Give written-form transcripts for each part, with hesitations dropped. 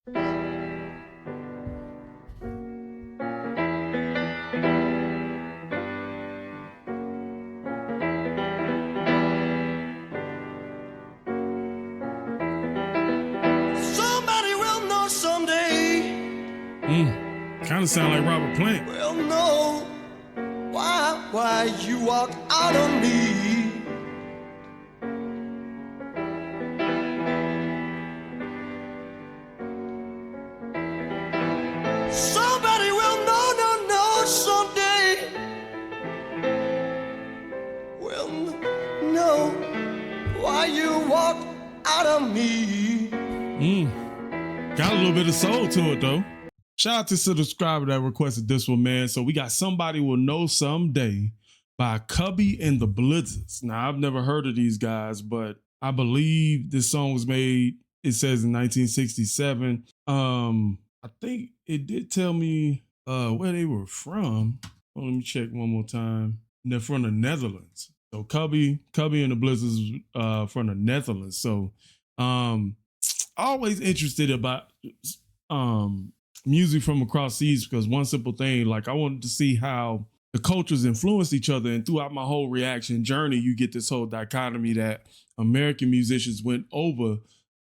Somebody will know someday. Kind of sound like Robert Plant. Will know why you walk out on me. Somebody will know someday. Will know why you walk out on me. Got a little bit of soul to it though. Shout out to the subscriber that requested this one, man. So we got Somebody Will Know Someday by Cuby and the Blizzards. Now, I've never heard of these guys, but I believe this song was made, it says in 1967. I think it did tell me where they were from. Well, let me check one more time. They're from the Netherlands. So Cuby and the Blizzards from the Netherlands. So always interested about music from across seas, because one simple thing, like I wanted to see how the cultures influenced each other. And throughout my whole reaction journey, you get this whole dichotomy that American musicians went over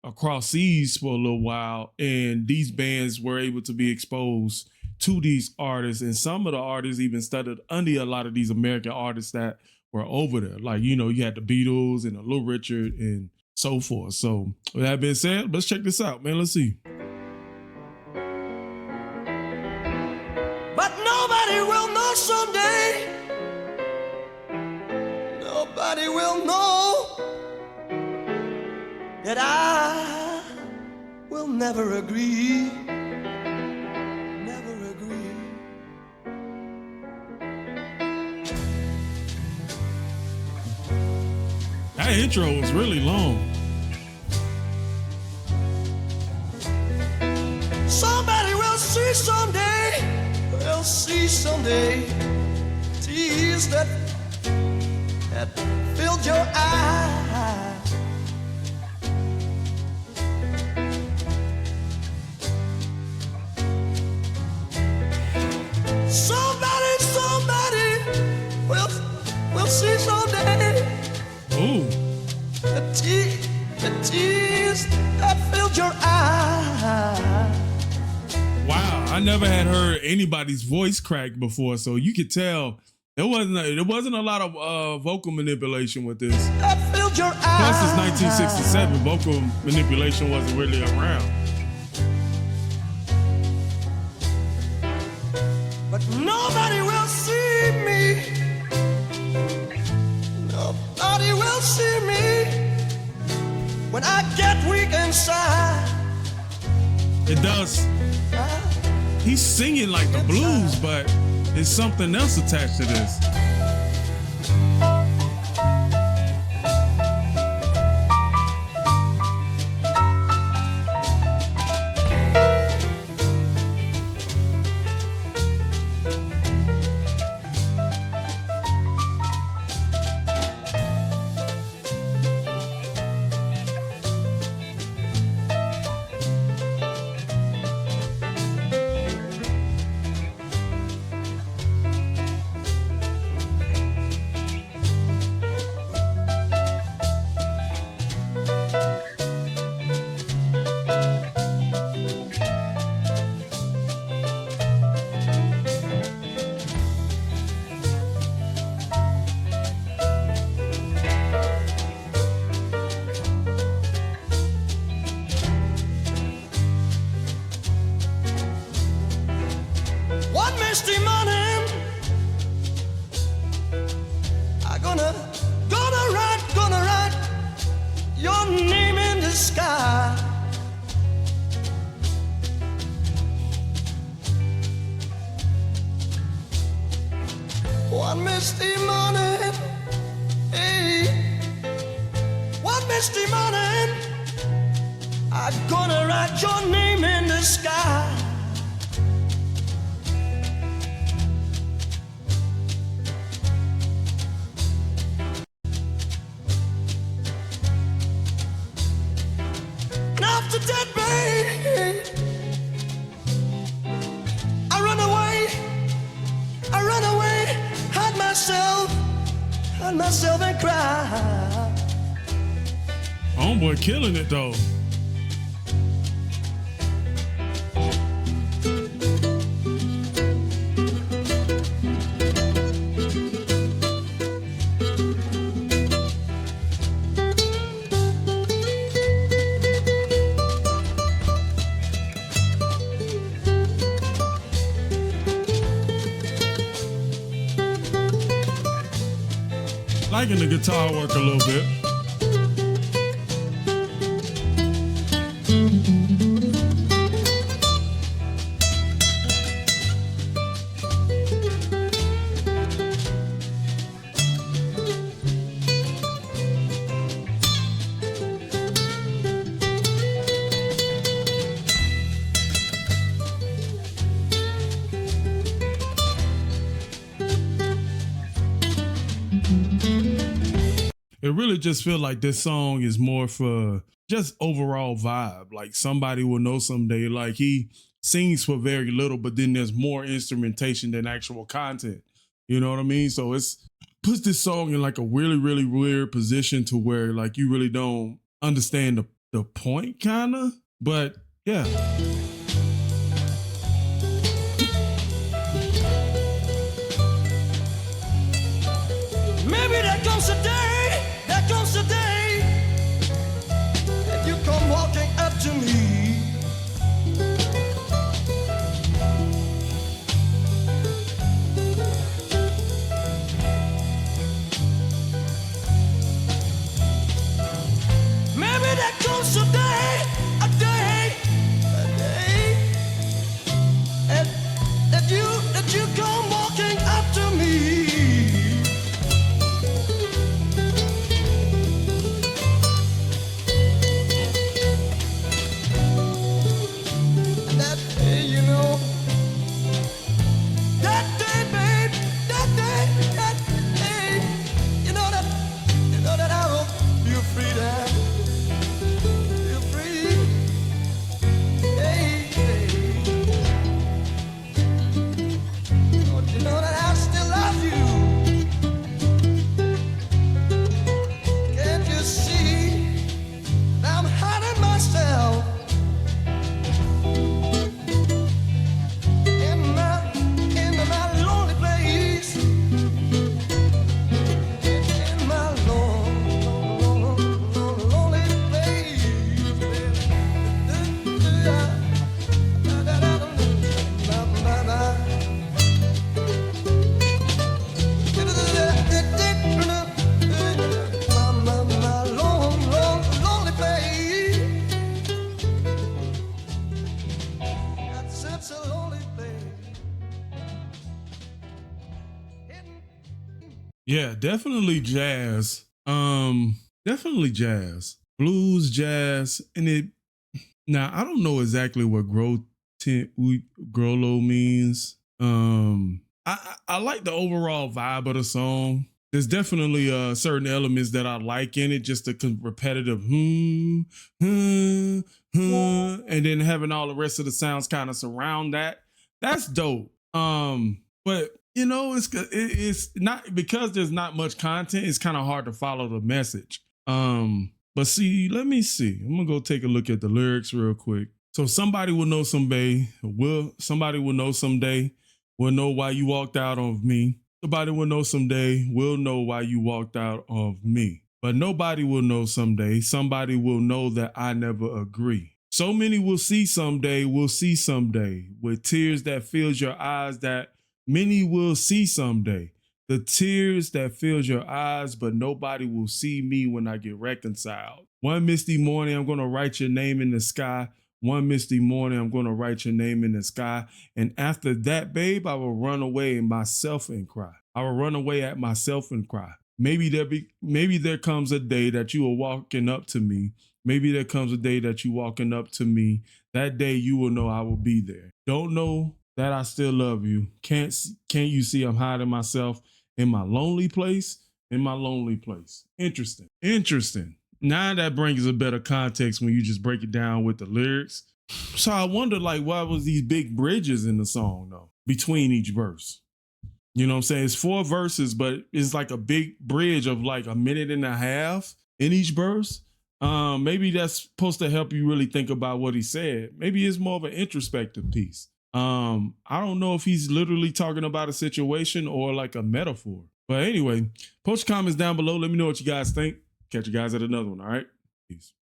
across seas for a little while, and these bands were able to be exposed to these artists. And some of the artists even studied under a lot of these American artists that were over there. Like, you know, you had the Beatles and the Little Richard and so forth. So with that being said, let's check this out, man. Let's see. But nobody will know someday. Nobody will know that I will never agree. Never agree. That intro was really long. Somebody will see someday. We'll see someday. Tears that filled your eyes. Somebody will see someday. Ooh. The tears that filled your eyes. Wow, I never had heard anybody's voice crack before, so you could tell there wasn't a lot of vocal manipulation with this. That filled your eyes. Plus, it's 1967. Vocal manipulation wasn't really around. But nobody will see me. Nobody will see me when I get weak inside. It does. He's singing like the blues, but there's something else attached to this. Misty morning, I'm gonna write your name in the sky. One misty morning, hey, one misty morning, I'm gonna write your name in the sky. After that, babe, myself and cry. Homeboy killing it though. Liking the guitar work a little bit. It really just feel like this song is more for just overall vibe. Like somebody will know someday. Like he sings for very little, but then there's more instrumentation than actual content. You know what I mean? So it's puts this song in like a really, really weird position to where like you really don't understand the point kind of. But yeah. Maybe there comes a day, there comes a day, and you come walking up to me. Maybe there comes a day, and that you come walking up to me. Yeah, definitely jazz. Definitely jazz. Blues, jazz, and it now I don't know exactly what grolo means. I like the overall vibe of the song. There's definitely certain elements that I like in it, just the repetitive and then having all the rest of the sounds kind of surround that. That's dope. But you know, it's not because there's not much content. It's kind of hard to follow the message. But see, let me see. I'm gonna go take a look at the lyrics real quick. So somebody will know someday. Somebody will know someday. Will know why you walked out of me. Somebody will know someday. Will know why you walked out of me. But nobody will know someday. Somebody will know that I never agree. So many will see someday. Will see someday with tears that fills your eyes. That many will see someday. The tears that fills your eyes, but nobody will see me when I get reconciled. One misty morning, I'm gonna write your name in the sky. One misty morning, I'm gonna write your name in the sky. And after that, babe, I will run away in myself and cry. I will run away at myself and cry. Maybe there comes a day that you are walking up to me. Maybe there comes a day that you walking up to me. That day you will know I will be there. Don't know that I still love you. Can't you see I'm hiding myself in my lonely place? In my lonely place. Interesting. Now that brings a better context when you just break it down with the lyrics. So I wonder, like, why was these big bridges in the song though, between each verse? You know what I'm saying? It's 4 verses, but it's like a big bridge of like a minute and a half in each verse. Maybe that's supposed to help you really think about what he said. Maybe it's more of an introspective piece. I don't know if he's literally talking about a situation or like a metaphor. But anyway, post your comments down below. Let me know what you guys think. Catch you guys at another one. All right. Peace.